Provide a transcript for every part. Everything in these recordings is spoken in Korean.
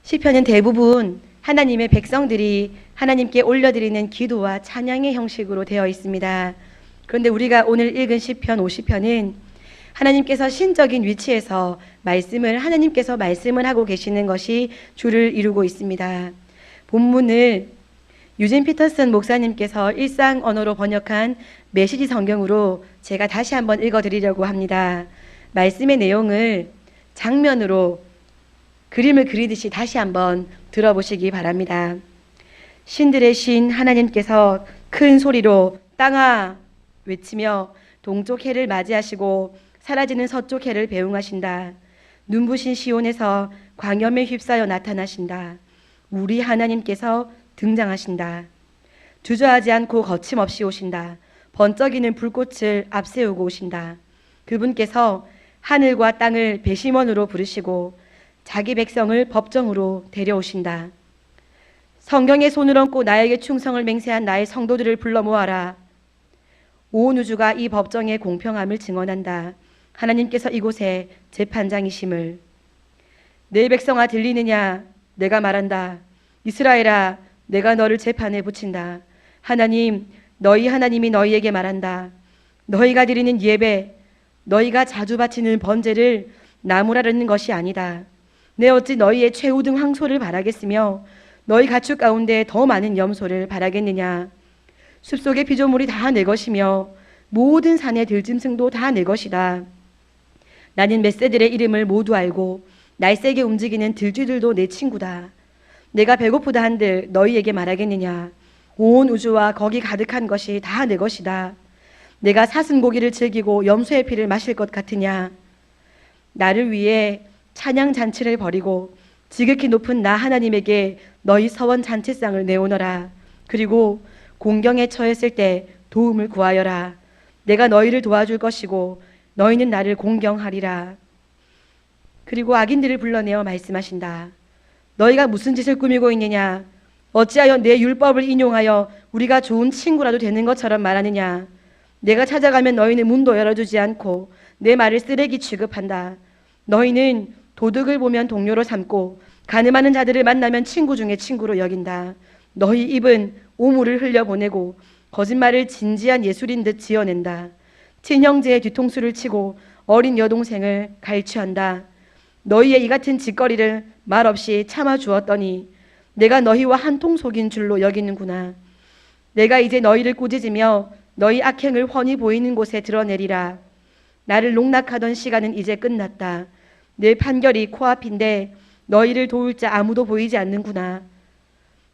시편은 대부분 하나님의 백성들이 하나님께 올려드리는 기도와 찬양의 형식으로 되어 있습니다. 그런데 우리가 오늘 읽은 시편 50편은 하나님께서 신적인 위치에서 하나님께서 말씀을 하고 계시는 것이 주를 이루고 있습니다. 본문을 유진 피터슨 목사님께서 일상 언어로 번역한 메시지 성경으로 제가 다시 한번 읽어드리려고 합니다. 말씀의 내용을 장면으로 그림을 그리듯이 다시 한번 들어보시기 바랍니다. 신들의 신 하나님께서 큰 소리로 땅아 외치며 동쪽 해를 맞이하시고 사라지는 서쪽 해를 배웅하신다. 눈부신 시온에서 광염에 휩싸여 나타나신다. 우리 하나님께서 등장하신다. 주저하지 않고 거침없이 오신다. 번쩍이는 불꽃을 앞세우고 오신다. 그분께서 하늘과 땅을 배심원으로 부르시고 자기 백성을 법정으로 데려오신다. 성경에 손을 얹고 나에게 충성을 맹세한 나의 성도들을 불러 모아라. 온 우주가 이 법정의 공평함을 증언한다. 하나님께서 이곳에 재판장이심을. 내 백성아 들리느냐? 내가 말한다. 이스라엘아, 내가 너를 재판에 붙인다. 하나님, 너희 하나님이 너희에게 말한다. 너희가 드리는 예배, 너희가 자주 바치는 번제를 나무라는 것이 아니다. 내 어찌 너희의 최우등 황소를 바라겠으며 너희 가축 가운데 더 많은 염소를 바라겠느냐. 숲속의 피조물이 다 내 것이며 모든 산의 들짐승도 다 내 것이다. 나는 멧새들의 이름을 모두 알고 날쌔게 움직이는 들쥐들도 내 친구다. 내가 배고프다 한들 너희에게 말하겠느냐. 온 우주와 거기 가득한 것이 다 내 것이다. 내가 사슴 고기를 즐기고 염소의 피를 마실 것 같으냐. 나를 위해 찬양 잔치를 벌이고 지극히 높은 나 하나님에게 너희 서원 잔치상을 내오너라. 그리고 공경에 처했을 때 도움을 구하여라. 내가 너희를 도와줄 것이고 너희는 나를 공경하리라. 그리고 악인들을 불러내어 말씀하신다. 너희가 무슨 짓을 꾸미고 있느냐? 어찌하여 내 율법을 인용하여 우리가 좋은 친구라도 되는 것처럼 말하느냐? 내가 찾아가면 너희는 문도 열어주지 않고 내 말을 쓰레기 취급한다. 너희는 도둑을 보면 동료로 삼고 가늠하는 자들을 만나면 친구 중에 친구로 여긴다. 너희 입은 오물을 흘려보내고 거짓말을 진지한 예술인 듯 지어낸다. 친형제의 뒤통수를 치고 어린 여동생을 갈취한다. 너희의 이 같은 짓거리를 말없이 참아주었더니 내가 너희와 한통 속인 줄로 여기는구나. 내가 이제 너희를 꾸짖으며 너희 악행을 훤히 보이는 곳에 드러내리라. 나를 농락하던 시간은 이제 끝났다. 내 판결이 코앞인데 너희를 도울 자 아무도 보이지 않는구나.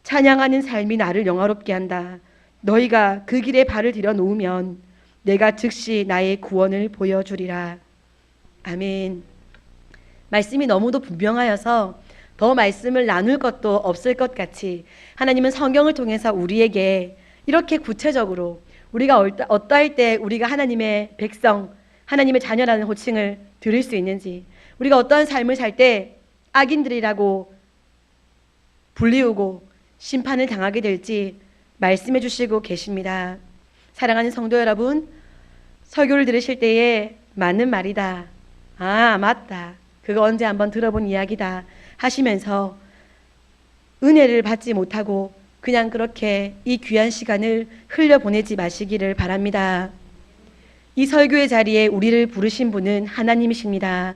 찬양하는 삶이 나를 영화롭게 한다. 너희가 그 길에 발을 들여놓으면 내가 즉시 나의 구원을 보여주리라. 아멘. 말씀이 너무도 분명하여서 더 말씀을 나눌 것도 없을 것 같이 하나님은 성경을 통해서 우리에게 이렇게 구체적으로 우리가 어떠할 때 우리가 하나님의 백성, 하나님의 자녀라는 호칭을 들을 수 있는지, 우리가 어떠한 삶을 살 때 악인들이라고 불리우고 심판을 당하게 될지 말씀해 주시고 계십니다. 사랑하는 성도 여러분, 설교를 들으실 때에 맞는 말이다. 아, 맞다. 그거 언제 한번 들어본 이야기다 하시면서 은혜를 받지 못하고 그냥 그렇게 이 귀한 시간을 흘려보내지 마시기를 바랍니다. 이 설교의 자리에 우리를 부르신 분은 하나님이십니다.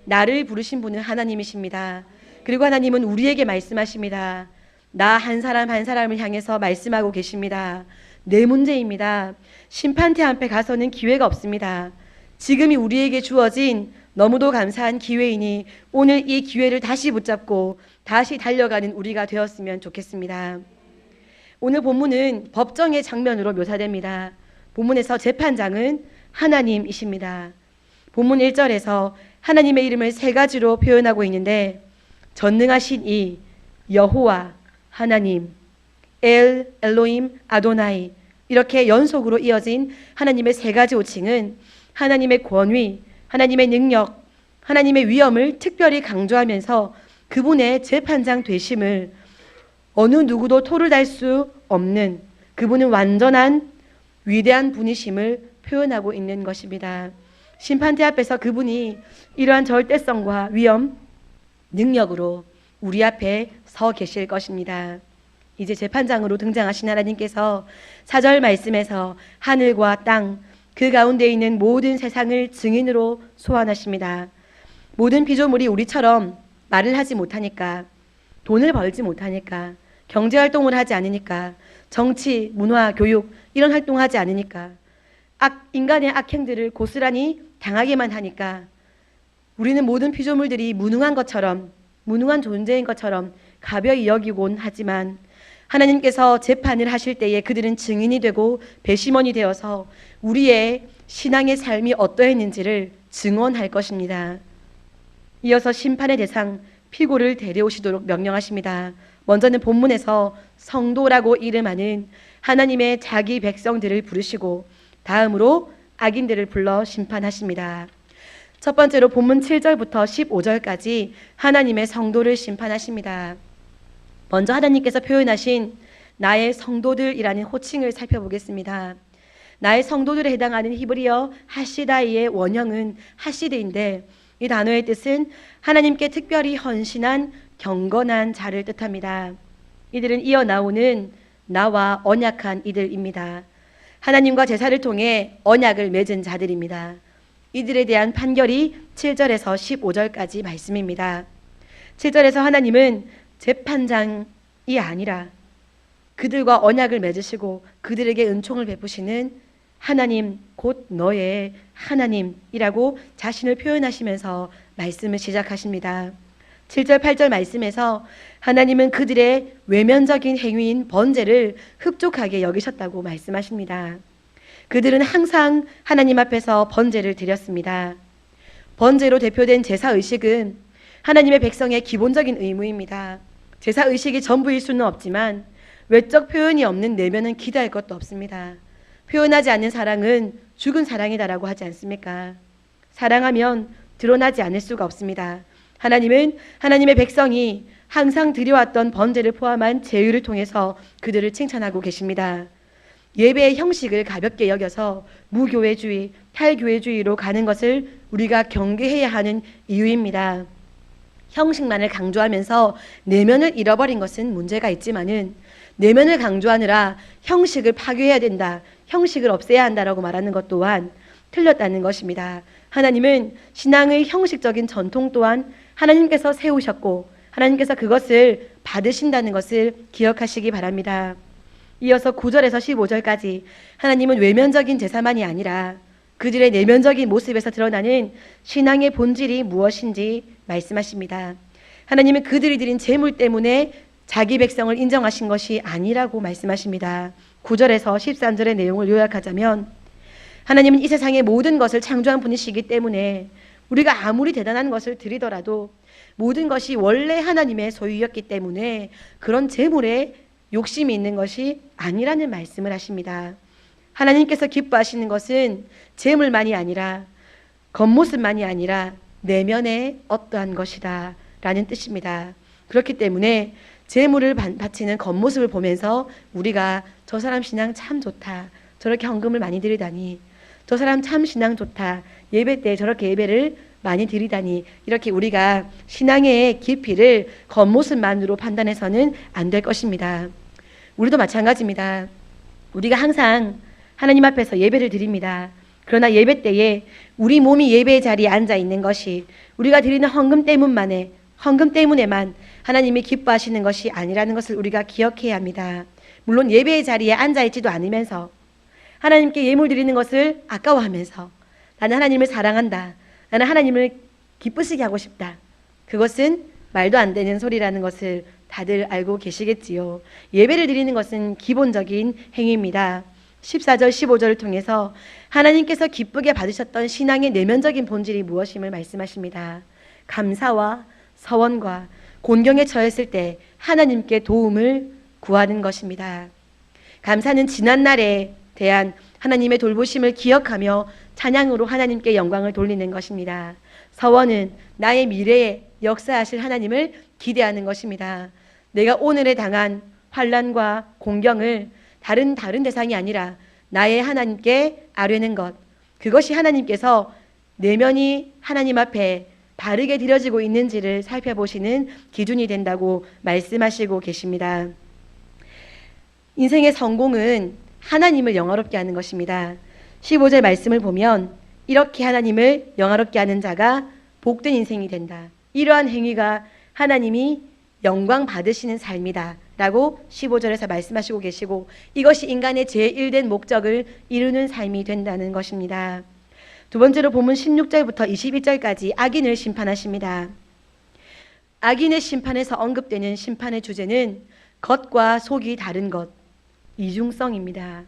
나를 부르신 분은 하나님이십니다. 그리고 하나님은 우리에게 말씀하십니다. 나 한 사람 한 사람을 향해서 말씀하고 계십니다. 내 문제입니다. 심판대 앞에 가서는 기회가 없습니다. 지금이 우리에게 주어진 너무도 감사한 기회이니 오늘 이 기회를 다시 붙잡고 다시 달려가는 우리가 되었으면 좋겠습니다. 오늘 본문은 법정의 장면으로 묘사됩니다. 본문에서 재판장은 하나님이십니다. 본문 1절에서 하나님의 이름을 세 가지로 표현하고 있는데 전능하신 이 여호와 하나님, 엘, 엘로임, 아도나이 이렇게 연속으로 이어진 하나님의 세 가지 호칭은 하나님의 권위, 하나님의 능력, 하나님의 위엄을 특별히 강조하면서 그분의 재판장 되심을 어느 누구도 토를 달 수 없는 그분은 완전한 위대한 분이심을 표현하고 있는 것입니다. 심판대 앞에서 그분이 이러한 절대성과 위엄, 능력으로 우리 앞에 서 계실 것입니다. 이제 재판장으로 등장하신 하나님께서 4절 말씀에서 하늘과 땅, 그 가운데 있는 모든 세상을 증인으로 소환하십니다. 모든 피조물이 우리처럼 말을 하지 못하니까, 돈을 벌지 못하니까, 경제활동을 하지 않으니까, 정치, 문화, 교육 이런 활동하지 않으니까, 인간의 악행들을 고스란히 당하게만 하니까 우리는 모든 피조물들이 무능한 것처럼, 무능한 존재인 것처럼 가벼이 여기곤 하지만 하나님께서 재판을 하실 때에 그들은 증인이 되고 배심원이 되어서 우리의 신앙의 삶이 어떠했는지를 증언할 것입니다. 이어서 심판의 대상 피고를 데려오시도록 명령하십니다. 먼저는 본문에서 성도라고 이름하는 하나님의 자기 백성들을 부르시고 다음으로 악인들을 불러 심판하십니다. 첫 번째로 본문 7절부터 15절까지 하나님의 성도를 심판하십니다. 먼저 하나님께서 표현하신 나의 성도들이라는 호칭을 살펴보겠습니다. 나의 성도들에 해당하는 히브리어 하시다이의 원형은 하시드인데 이 단어의 뜻은 하나님께 특별히 헌신한 경건한 자를 뜻합니다. 이들은 이어 나오는 나와 언약한 이들입니다. 하나님과 제사를 통해 언약을 맺은 자들입니다. 이들에 대한 판결이 7절에서 15절까지 말씀입니다. 7절에서 하나님은 재판장이 아니라 그들과 언약을 맺으시고 그들에게 은총을 베푸시는 하나님, 곧 너의 하나님이라고 자신을 표현하시면서 말씀을 시작하십니다. 7절, 8절 말씀에서 하나님은 그들의 외면적인 행위인 번제를 흡족하게 여기셨다고 말씀하십니다. 그들은 항상 하나님 앞에서 번제를 드렸습니다. 번제로 대표된 제사의식은 하나님의 백성의 기본적인 의무입니다. 제사의식이 전부일 수는 없지만 외적 표현이 없는 내면은 기대할 것도 없습니다. 표현하지 않는 사랑은 죽은 사랑이다라고 하지 않습니까? 사랑하면 드러나지 않을 수가 없습니다. 하나님은 하나님의 백성이 항상 드려왔던 번제를 포함한 제의를 통해서 그들을 칭찬하고 계십니다. 예배의 형식을 가볍게 여겨서 무교회주의, 탈교회주의로 가는 것을 우리가 경계해야 하는 이유입니다. 형식만을 강조하면서 내면을 잃어버린 것은 문제가 있지만은 내면을 강조하느라 형식을 파괴해야 된다, 형식을 없애야 한다라고 말하는 것 또한 틀렸다는 것입니다. 하나님은 신앙의 형식적인 전통 또한 하나님께서 세우셨고 하나님께서 그것을 받으신다는 것을 기억하시기 바랍니다. 이어서 9절에서 15절까지 하나님은 외면적인 제사만이 아니라 그들의 내면적인 모습에서 드러나는 신앙의 본질이 무엇인지 말씀하십니다. 하나님은 그들이 드린 제물 때문에 자기 백성을 인정하신 것이 아니라고 말씀하십니다. 9절에서 13절의 내용을 요약하자면 하나님은 이 세상의 모든 것을 창조한 분이시기 때문에 우리가 아무리 대단한 것을 드리더라도 모든 것이 원래 하나님의 소유였기 때문에 그런 제물에 욕심이 있는 것이 아니라는 말씀을 하십니다. 하나님께서 기뻐하시는 것은 제물만이 아니라 겉모습만이 아니라 내면의 어떠한 것이다 라는 뜻입니다. 그렇기 때문에 제물을 바치는 겉모습을 보면서 우리가 저 사람 신앙 참 좋다, 저렇게 헌금을 많이 드리다니, 저 사람 참 신앙 좋다, 예배 때 저렇게 예배를 많이 드리다니, 이렇게 우리가 신앙의 깊이를 겉모습만으로 판단해서는 안 될 것입니다. 우리도 마찬가지입니다. 우리가 항상 하나님 앞에서 예배를 드립니다. 그러나 예배 때에 우리 몸이 예배의 자리에 앉아 있는 것이 우리가 드리는 헌금 때문에만 하나님이 기뻐하시는 것이 아니라는 것을 우리가 기억해야 합니다. 물론 예배의 자리에 앉아 있지도 않으면서 하나님께 예물 드리는 것을 아까워하면서 나는 하나님을 사랑한다, 나는 하나님을 기쁘시게 하고 싶다, 그것은 말도 안 되는 소리라는 것을 다들 알고 계시겠지요. 예배를 드리는 것은 기본적인 행위입니다. 14절 15절을 통해서 하나님께서 기쁘게 받으셨던 신앙의 내면적인 본질이 무엇임을 말씀하십니다. 감사와 서원과 곤경에 처했을 때 하나님께 도움을 구하는 것입니다. 감사는 지난날에 대한 하나님의 돌보심을 기억하며 찬양으로 하나님께 영광을 돌리는 것입니다. 서원은 나의 미래에 역사하실 하나님을 기대하는 것입니다. 내가 오늘에 당한 환난과 공경을 다른 대상이 아니라 나의 하나님께 아뢰는 것, 그것이 하나님께서 내면이 하나님 앞에 바르게 드려지고 있는지를 살펴보시는 기준이 된다고 말씀하시고 계십니다. 인생의 성공은 하나님을 영화롭게 하는 것입니다. 15절 말씀을 보면 이렇게 하나님을 영화롭게 하는 자가 복된 인생이 된다. 이러한 행위가 하나님이 영광 받으시는 삶이다 라고 15절에서 말씀하시고 계시고, 이것이 인간의 제1된 목적을 이루는 삶이 된다는 것입니다. 두 번째로 본문 16절부터 21절까지 악인을 심판하십니다. 악인의 심판에서 언급되는 심판의 주제는 겉과 속이 다른 것, 이중성입니다.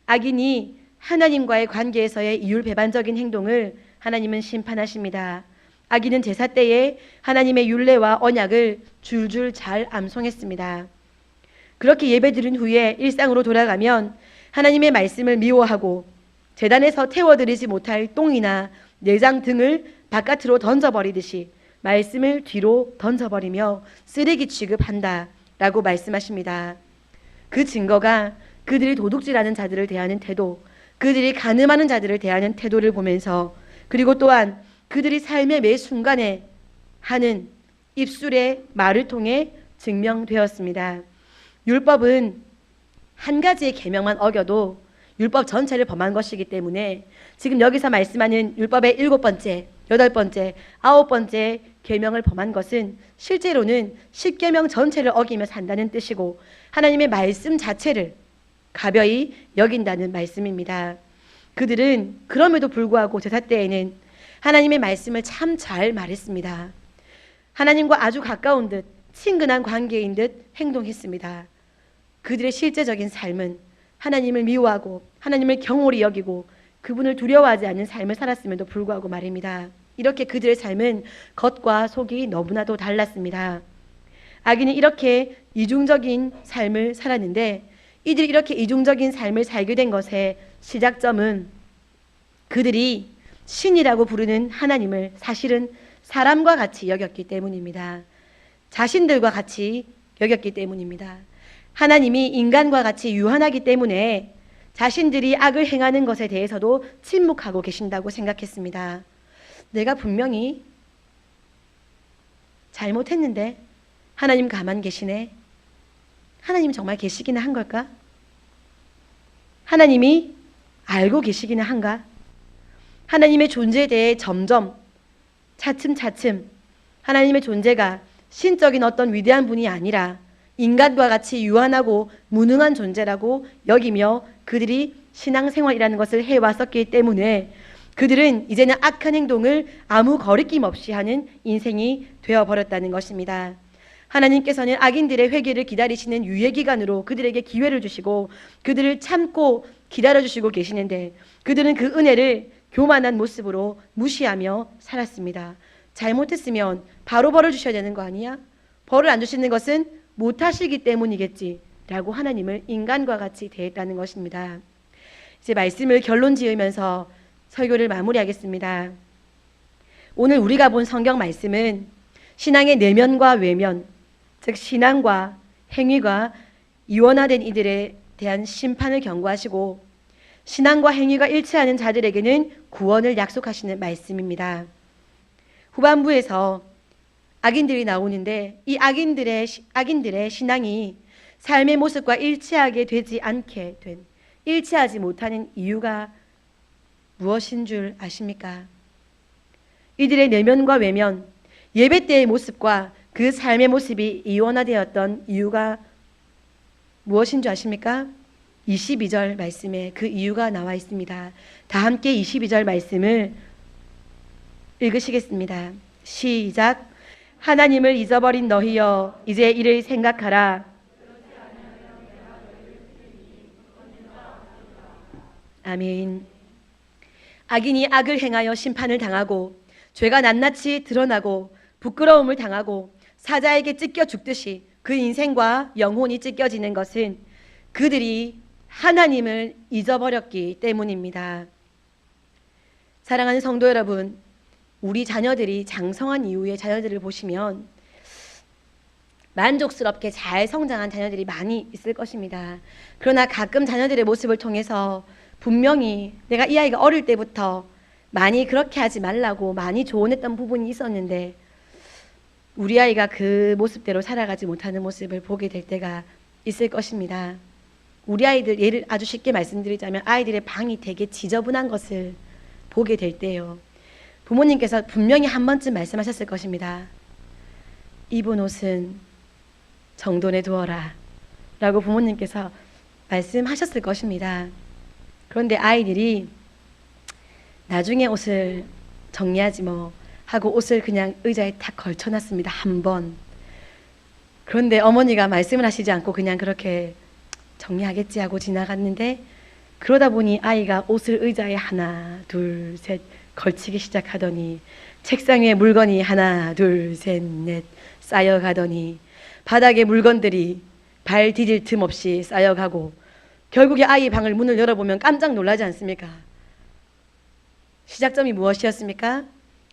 악인이 하나님과의 관계에서의 이율배반적인 행동을 하나님은 심판하십니다. 악인은 제사 때에 하나님의 율례와 언약을 줄줄 잘 암송했습니다. 그렇게 예배드린 후에 일상으로 돌아가면 하나님의 말씀을 미워하고 제단에서 태워드리지 못할 똥이나 내장 등을 바깥으로 던져버리듯이 말씀을 뒤로 던져버리며 쓰레기 취급한다 라고 말씀하십니다. 그 증거가 그들이 도둑질하는 자들을 대하는 태도, 그들이 간음하는 자들을 대하는 태도를 보면서, 그리고 또한 그들이 삶의 매 순간에 하는 입술의 말을 통해 증명되었습니다. 율법은 한 가지의 계명만 어겨도 율법 전체를 범한 것이기 때문에 지금 여기서 말씀하는 율법의 7번째, 8번째, 9번째 계명을 범한 것은 실제로는 10계명 전체를 어기며 산다는 뜻이고 하나님의 말씀 자체를 가벼이 여긴다는 말씀입니다. 그들은 그럼에도 불구하고 제사 때에는 하나님의 말씀을 참 잘 말했습니다. 하나님과 아주 가까운 듯 친근한 관계인 듯 행동했습니다. 그들의 실제적인 삶은 하나님을 미워하고 하나님을 경홀히 여기고 그분을 두려워하지 않는 삶을 살았음에도 불구하고 말입니다. 이렇게 그들의 삶은 겉과 속이 너무나도 달랐습니다. 악인이 이렇게 이중적인 삶을 살았는데, 이들이 이렇게 이중적인 삶을 살게 된 것의 시작점은 그들이 신이라고 부르는 하나님을 사실은 사람과 같이 여겼기 때문입니다. 자신들과 같이 여겼기 때문입니다. 하나님이 인간과 같이 유한하기 때문에 자신들이 악을 행하는 것에 대해서도 침묵하고 계신다고 생각했습니다. 내가 분명히 잘못했는데 하나님 가만 계시네. 하나님 정말 계시기는 한 걸까? 하나님이 알고 계시기는 한가? 하나님의 존재에 대해 점점 차츰차츰 하나님의 존재가 신적인 어떤 위대한 분이 아니라 인간과 같이 유한하고 무능한 존재라고 여기며 그들이 신앙생활이라는 것을 해왔었기 때문에 그들은 이제는 악한 행동을 아무 거리낌 없이 하는 인생이 되어버렸다는 것입니다. 하나님께서는 악인들의 회개를 기다리시는 유예기간으로 그들에게 기회를 주시고 그들을 참고 기다려주시고 계시는데, 그들은 그 은혜를 교만한 모습으로 무시하며 살았습니다. 잘못했으면 바로 벌을 주셔야 되는 거 아니야? 벌을 안 주시는 것은 못하시기 때문이겠지 라고 하나님을 인간과 같이 대했다는 것입니다. 이제 말씀을 결론 지으면서 설교를 마무리하겠습니다. 오늘 우리가 본 성경 말씀은 신앙의 내면과 외면, 즉 신앙과 행위가 이원화된 이들에 대한 심판을 경고하시고 신앙과 행위가 일치하는 자들에게는 구원을 약속하시는 말씀입니다. 후반부에서 악인들이 나오는데 이 악인들의 신앙이 삶의 모습과 일치하게 되지 않게 된, 일치하지 못하는 이유가 무엇인 줄 아십니까? 이들의 내면과 외면, 예배 때의 모습과 그 삶의 모습이 이원화되었던 이유가 무엇인 줄 아십니까? 22절 말씀에 그 이유가 나와 있습니다. 다 함께 22절 말씀을 읽으시겠습니다. 시작. 하나님을 잊어버린 너희여, 이제 이를 생각하라. 아멘. 악인이 악을 행하여 심판을 당하고 죄가 낱낱이 드러나고 부끄러움을 당하고 사자에게 찢겨 죽듯이 그 인생과 영혼이 찢겨지는 것은 그들이 하나님을 잊어버렸기 때문입니다. 사랑하는 성도 여러분, 우리 자녀들이 장성한 이후에 자녀들을 보시면 만족스럽게 잘 성장한 자녀들이 많이 있을 것입니다. 그러나 가끔 자녀들의 모습을 통해서 분명히 내가 이 아이가 어릴 때부터 많이 그렇게 하지 말라고 많이 조언했던 부분이 있었는데 우리 아이가 그 모습대로 살아가지 못하는 모습을 보게 될 때가 있을 것입니다. 우리 아이들 예를 아주 쉽게 말씀드리자면 아이들의 방이 되게 지저분한 것을 보게 될 때요. 부모님께서 분명히 한 번쯤 말씀하셨을 것입니다. 입은 옷은 정돈해 두어라 라고 부모님께서 말씀하셨을 것입니다. 그런데 아이들이 나중에 옷을 정리하지 뭐 하고 옷을 그냥 의자에 탁 걸쳐놨습니다. 한 번. 그런데 어머니가 말씀을 하시지 않고 그냥 그렇게 정리하겠지 하고 지나갔는데 그러다 보니 아이가 옷을 의자에 하나 둘 셋 걸치기 시작하더니 책상 위에 물건이 하나 둘 셋 넷 쌓여가더니 바닥에 물건들이 발 디딜 틈 없이 쌓여가고 결국에 아이 방을 문을 열어보면 깜짝 놀라지 않습니까? 시작점이 무엇이었습니까?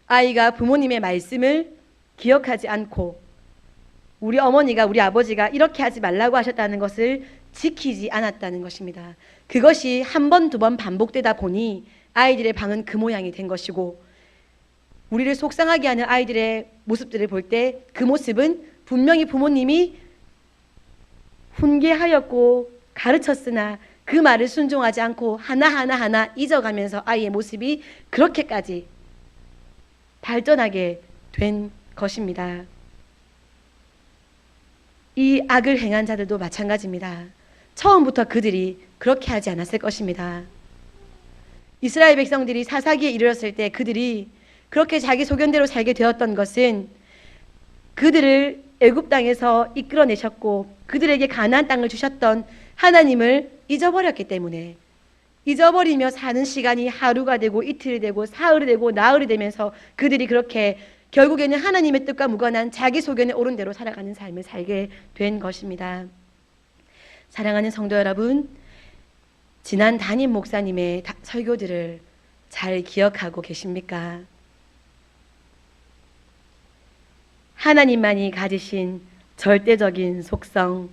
아이가 부모님의 말씀을 기억하지 않고 우리 어머니가 우리 아버지가 이렇게 하지 말라고 하셨다는 것을 지키지 않았다는 것입니다. 그것이 한 번, 두 번 반복되다 보니 아이들의 방은 그 모양이 된 것이고 우리를 속상하게 하는 아이들의 모습들을 볼 때 그 모습은 분명히 부모님이 훈계하였고 가르쳤으나 그 말을 순종하지 않고 하나하나 잊어가면서 아이의 모습이 그렇게까지 발전하게 된 것입니다. 이 악을 행한 자들도 마찬가지입니다. 처음부터 그들이 그렇게 하지 않았을 것입니다. 이스라엘 백성들이 사사기에 이르렀을 때 그들이 그렇게 자기 소견대로 살게 되었던 것은 그들을 애굽 땅에서 이끌어내셨고 그들에게 가나안 땅을 주셨던 하나님을 잊어버렸기 때문에 잊어버리며 사는 시간이 하루가 되고 이틀이 되고 사흘이 되고 나흘이 되면서 그들이 그렇게 결국에는 하나님의 뜻과 무관한 자기 소견에 옳은 대로 살아가는 삶을 살게 된 것입니다. 사랑하는 성도 여러분, 지난 담임 목사님의 설교들을 잘 기억하고 계십니까? 하나님만이 가지신 절대적인 속성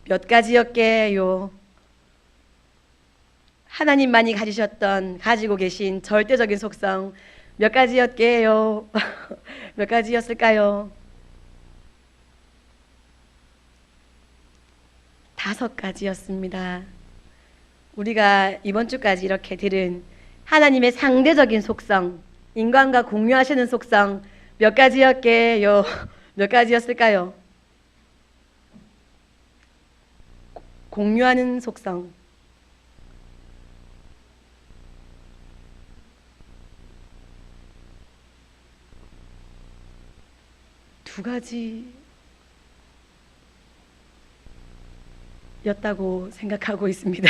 몇 가지였게요? 하나님만이 가지고 계신 절대적인 속성 몇 가지였게요? 몇 가지였을까요? 5가지였습니다. 우리가 이번 주까지 이렇게 들은 하나님의 상대적인 속성, 인간과 공유하시는 속성 몇 가지였게요? 몇 가지였을까요? 공유하는 속성. 두 가지였다고 생각하고 있습니다.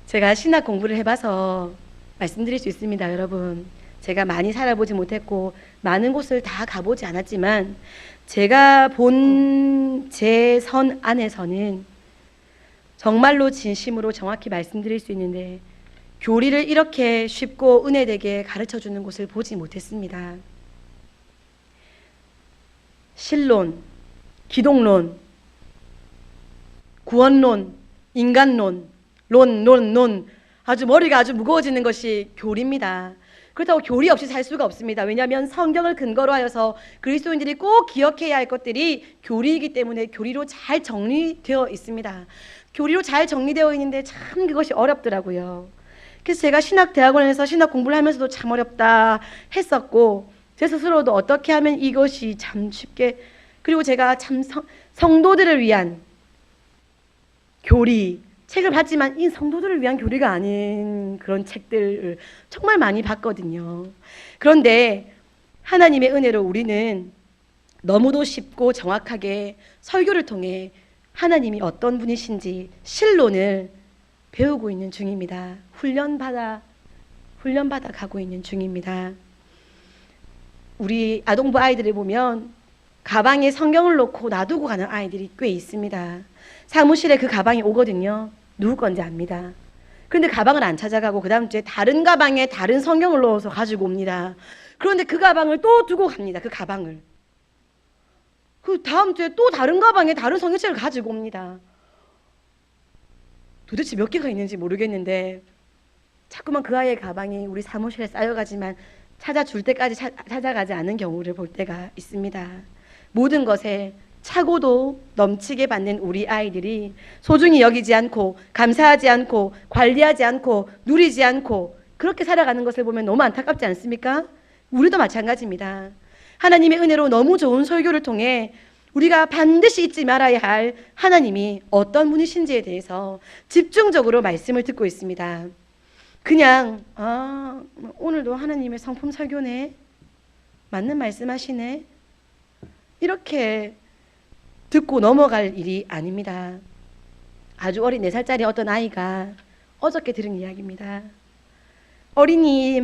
제가 신학 공부를 해봐서 말씀드릴 수 있습니다. 여러분, 제가 많이 살아보지 못했고 많은 곳을 다 가보지 않았지만 제가 본 제 선 안에서는 정말로 진심으로 정확히 말씀드릴 수 있는데 교리를 이렇게 쉽고 은혜되게 가르쳐주는 곳을 보지 못했습니다. 신론, 기독론, 구원론, 인간론, 론 아주 머리가 아주 무거워지는 것이 교리입니다. 그렇다고 교리 없이 살 수가 없습니다. 왜냐하면 성경을 근거로 하여서 그리스도인들이 꼭 기억해야 할 것들이 교리이기 때문에 교리로 잘 정리되어 있습니다. 교리로 잘 정리되어 있는데 참 그것이 어렵더라고요. 그래서 제가 신학대학원에서 신학 공부를 하면서도 참 어렵다 했었고 제 스스로도 어떻게 하면 이것이 참 쉽게 그리고 제가 참 성도들을 위한 교리 책을 봤지만 이 성도들을 위한 교리가 아닌 그런 책들을 정말 많이 봤거든요. 그런데 하나님의 은혜로 우리는 너무도 쉽고 정확하게 설교를 통해 하나님이 어떤 분이신지 신론을 배우고 있는 중입니다. 훈련받아 가고 있는 중입니다. 우리 아동부 아이들을 보면 가방에 성경을 놓고 놔두고 가는 아이들이 꽤 있습니다. 사무실에 그 가방이 오거든요. 누구 건지 압니다. 그런데 가방을 안 찾아가고 그 다음 주에 다른 가방에 다른 성경을 넣어서 가지고 옵니다. 그런데 그 가방을 또 두고 갑니다. 그 가방을. 그 다음 주에 또 다른 가방에 다른 성경책을 가지고 옵니다. 도대체 몇 개가 있는지 모르겠는데 자꾸만 그 아이의 가방이 우리 사무실에 쌓여가지만 찾아줄 때까지 찾아가지 않는 경우를 볼 때가 있습니다. 모든 것에 차고도 넘치게 받는 우리 아이들이 소중히 여기지 않고 감사하지 않고 관리하지 않고 누리지 않고 그렇게 살아가는 것을 보면 너무 안타깝지 않습니까? 우리도 마찬가지입니다. 하나님의 은혜로 너무 좋은 설교를 통해 우리가 반드시 잊지 말아야 할 하나님이 어떤 분이신지에 대해서 집중적으로 말씀을 듣고 있습니다. 그냥 오늘도 하나님의 성품 설교네, 맞는 말씀하시네, 이렇게 듣고 넘어갈 일이 아닙니다. 아주 어린 4살짜리 어떤 아이가 어저께 들은 이야기입니다. 어린이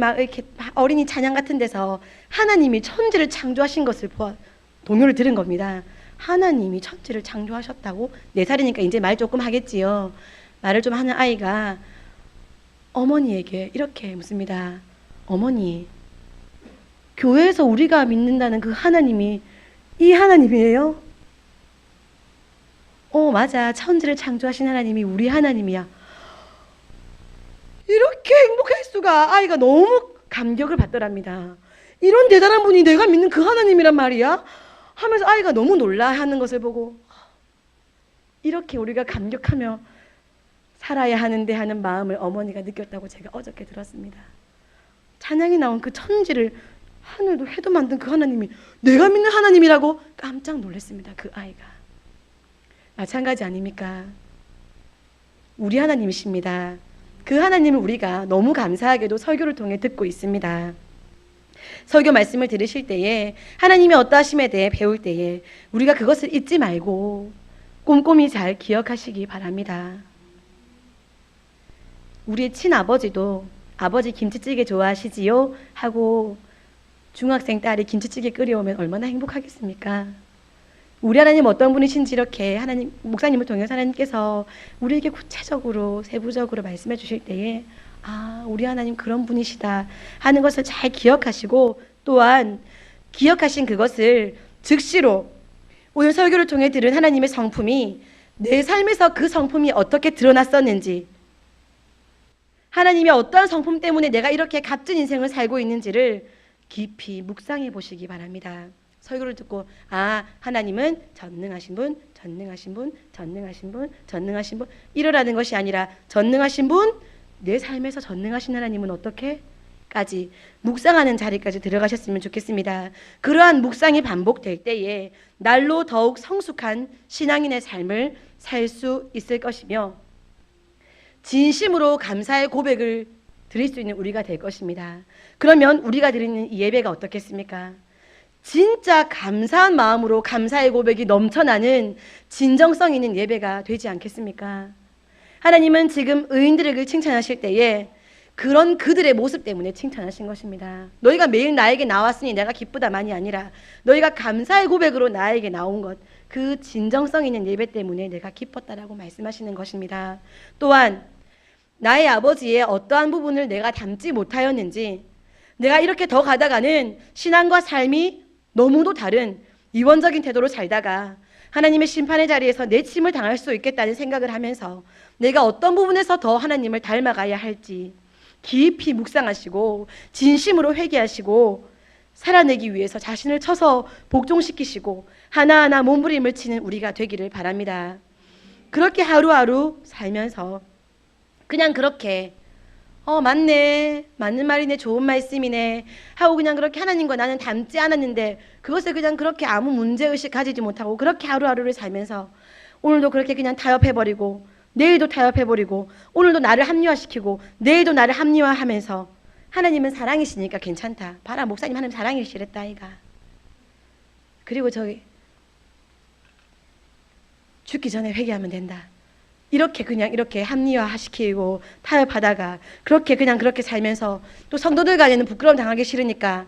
찬양 같은 데서 하나님이 천지를 창조하신 것을 동요를 들은 겁니다. 하나님이 천지를 창조하셨다고? 4살이니까 이제 말 조금 하겠지요. 말을 좀 하는 아이가 어머니에게 이렇게 묻습니다. 어머니, 교회에서 우리가 믿는다는 그 하나님이 이 하나님이에요? 맞아. 천지를 창조하신 하나님이 우리 하나님이야. 이렇게 행복할 수가. 아이가 너무 감격을 받더랍니다. 이런 대단한 분이 내가 믿는 그 하나님이란 말이야? 하면서 아이가 너무 놀라하는 것을 보고 이렇게 우리가 감격하며 살아야 하는데 하는 마음을 어머니가 느꼈다고 제가 어저께 들었습니다. 찬양이 나온 그 천지를 하늘도 해도 만든 그 하나님이 내가 믿는 하나님이라고 깜짝 놀랐습니다. 그 아이가. 마찬가지 아닙니까? 우리 하나님이십니다. 그 하나님을 우리가 너무 감사하게도 설교를 통해 듣고 있습니다. 설교 말씀을 들으실 때에 하나님의 어떠하심에 대해 배울 때에 우리가 그것을 잊지 말고 꼼꼼히 잘 기억하시기 바랍니다. 우리의 친아버지도 아버지 김치찌개 좋아하시지요? 하고 중학생 딸이 김치찌개 끓여오면 얼마나 행복하겠습니까? 우리 하나님 어떤 분이신지 이렇게 하나님 목사님을 통해서 하나님께서 우리에게 구체적으로 세부적으로 말씀해 주실 때에 우리 하나님 그런 분이시다 하는 것을 잘 기억하시고 또한 기억하신 그것을 즉시로 오늘 설교를 통해 들은 하나님의 성품이 내 삶에서 그 성품이 어떻게 드러났었는지, 하나님의 어떠한 성품 때문에 내가 이렇게 값진 인생을 살고 있는지를 깊이 묵상해 보시기 바랍니다. 설교를 듣고 하나님은 전능하신 분, 전능하신 분, 전능하신 분, 전능하신 분 이러라는 것이 아니라 전능하신 분, 내 삶에서 전능하신 하나님은 어떻게? 까지 묵상하는 자리까지 들어가셨으면 좋겠습니다. 그러한 묵상이 반복될 때에 날로 더욱 성숙한 신앙인의 삶을 살 수 있을 것이며 진심으로 감사의 고백을 드릴 수 있는 우리가 될 것입니다. 그러면 우리가 드리는 이 예배가 어떻겠습니까? 진짜 감사한 마음으로 감사의 고백이 넘쳐나는 진정성 있는 예배가 되지 않겠습니까? 하나님은 지금 의인들에게 칭찬하실 때에 그런 그들의 모습 때문에 칭찬하신 것입니다. 너희가 매일 나에게 나왔으니 내가 기쁘다만이 아니라 너희가 감사의 고백으로 나에게 나온 것, 그 진정성 있는 예배 때문에 내가 기뻤다라고 말씀하시는 것입니다. 또한 나의 아버지의 어떠한 부분을 내가 담지 못하였는지, 내가 이렇게 더 가다가는 신앙과 삶이 너무도 다른 이원적인 태도로 살다가 하나님의 심판의 자리에서 내침을 당할 수 있겠다는 생각을 하면서 내가 어떤 부분에서 더 하나님을 닮아가야 할지 깊이 묵상하시고 진심으로 회개하시고 살아내기 위해서 자신을 쳐서 복종시키시고 하나하나 몸부림을 치는 우리가 되기를 바랍니다. 그렇게 하루하루 살면서 그냥 그렇게 맞네, 맞는 말이네, 좋은 말씀이네 하고 그냥 그렇게 하나님과 나는 닮지 않았는데 그것을 그냥 그렇게 아무 문제의식 가지지 못하고 그렇게 하루하루를 살면서 오늘도 그렇게 그냥 타협해버리고 내일도 타협해버리고 오늘도 나를 합리화시키고 내일도 나를 합리화하면서 하나님은 사랑이시니까 괜찮다. 봐라, 목사님 하나님 사랑이시랬다 아이가. 그리고 저기 죽기 전에 회개하면 된다. 이렇게 그냥 이렇게 합리화시키고 타협하다가 그렇게 그냥 그렇게 살면서 또 성도들 간에는 부끄러움 당하기 싫으니까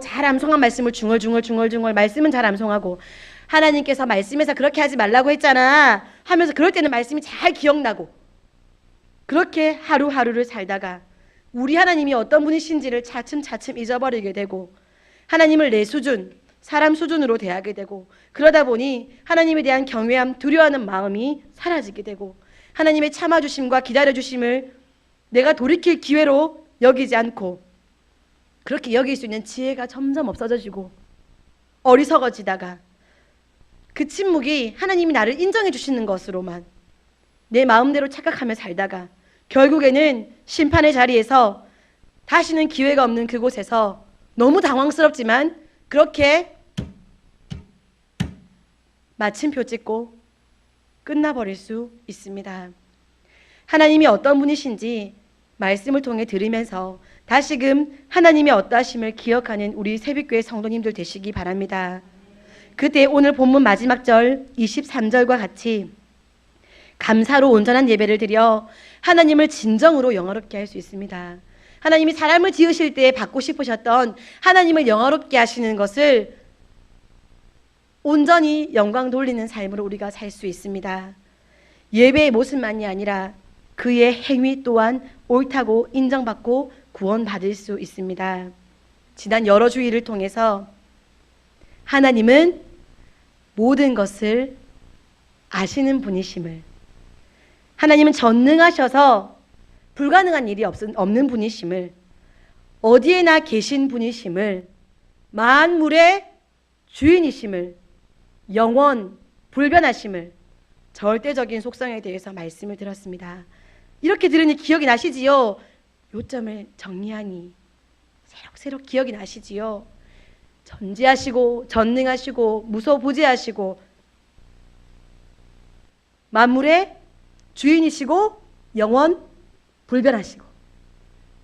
잘 암송한 말씀을 중얼중얼 말씀은 잘 암송하고 하나님께서 말씀에서 그렇게 하지 말라고 했잖아 하면서 그럴 때는 말씀이 잘 기억나고 그렇게 하루하루를 살다가 우리 하나님이 어떤 분이신지를 차츰차츰 잊어버리게 되고 하나님을 내 수준, 사람 수준으로 대하게 되고 그러다 보니 하나님에 대한 경외함, 두려워하는 마음이 사라지게 되고 하나님의 참아주심과 기다려주심을 내가 돌이킬 기회로 여기지 않고 그렇게 여길 수 있는 지혜가 점점 없어져지고 어리석어지다가 그 침묵이 하나님이 나를 인정해 주시는 것으로만 내 마음대로 착각하며 살다가 결국에는 심판의 자리에서 다시는 기회가 없는 그곳에서 너무 당황스럽지만 그렇게 마침표 찍고 끝나버릴 수 있습니다. 하나님이 어떤 분이신지 말씀을 통해 들으면서 다시금 하나님의 어떠하심을 기억하는 우리 새벽교회 성도님들 되시기 바랍니다. 그때 오늘 본문 마지막 절 23절과 같이 감사로 온전한 예배를 드려 하나님을 진정으로 영화롭게 할 수 있습니다. 하나님이 사람을 지으실 때 받고 싶으셨던 하나님을 영화롭게 하시는 것을 온전히 영광 돌리는 삶으로 우리가 살 수 있습니다. 예배의 모습만이 아니라 그의 행위 또한 옳다고 인정받고 구원받을 수 있습니다. 지난 여러 주일을 통해서 하나님은 모든 것을 아시는 분이심을, 하나님은 전능하셔서 불가능한 일이 없는 분이심을, 어디에나 계신 분이심을, 만물의 주인이심을, 영원 불변하심을, 절대적인 속성에 대해서 말씀을 들었습니다. 이렇게 들으니 기억이 나시지요? 요점을 정리하니 새록새록 기억이 나시지요? 전지하시고 전능하시고 무소부재하시고 만물의 주인이시고 영원 불변하시고,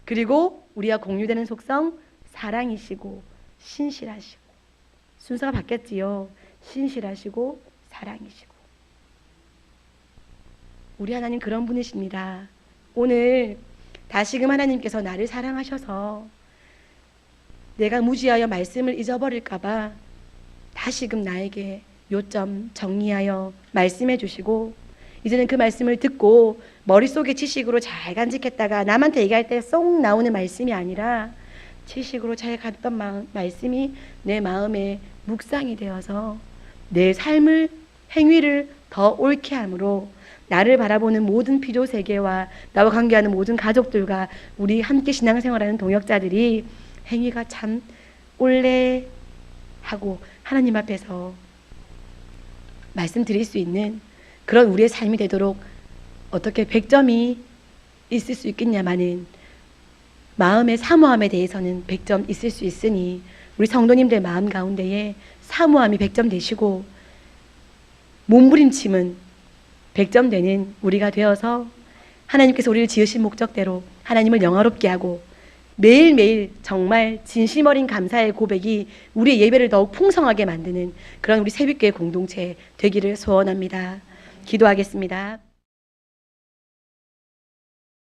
그리고 우리와 공유되는 속성 사랑이시고 신실하시고, 순서가 바뀌었지요. 신실하시고 사랑이시고. 우리 하나님 그런 분이십니다. 오늘 다시금 하나님께서 나를 사랑하셔서 내가 무지하여 말씀을 잊어버릴까봐 다시금 나에게 요점 정리하여 말씀해 주시고, 이제는 그 말씀을 듣고 머릿속에 지식으로 잘 간직했다가 남한테 얘기할 때 쏙 나오는 말씀이 아니라 지식으로 잘 갔던 말씀이 내 마음에 묵상이 되어서 내 삶을, 행위를 더 옳게 함으로 나를 바라보는 모든 필요세계와 나와 관계하는 모든 가족들과 우리 함께 신앙생활하는 동역자들이 행위가 참 올래 하고 하나님 앞에서 말씀드릴 수 있는 그런 우리의 삶이 되도록 어떻게 100점이 있을 수 있겠냐마는 마음의 사모함에 대해서는 100점 있을 수 있으니 우리 성도님들 마음 가운데에 사모함이 100점 되시고 몸부림침은 100점 되는 우리가 되어서 하나님께서 우리를 지으신 목적대로 하나님을 영화롭게 하고 매일매일 정말 진심 어린 감사의 고백이 우리의 예배를 더욱 풍성하게 만드는 그런 우리 새벽교회 공동체 되기를 소원합니다. 기도하겠습니다.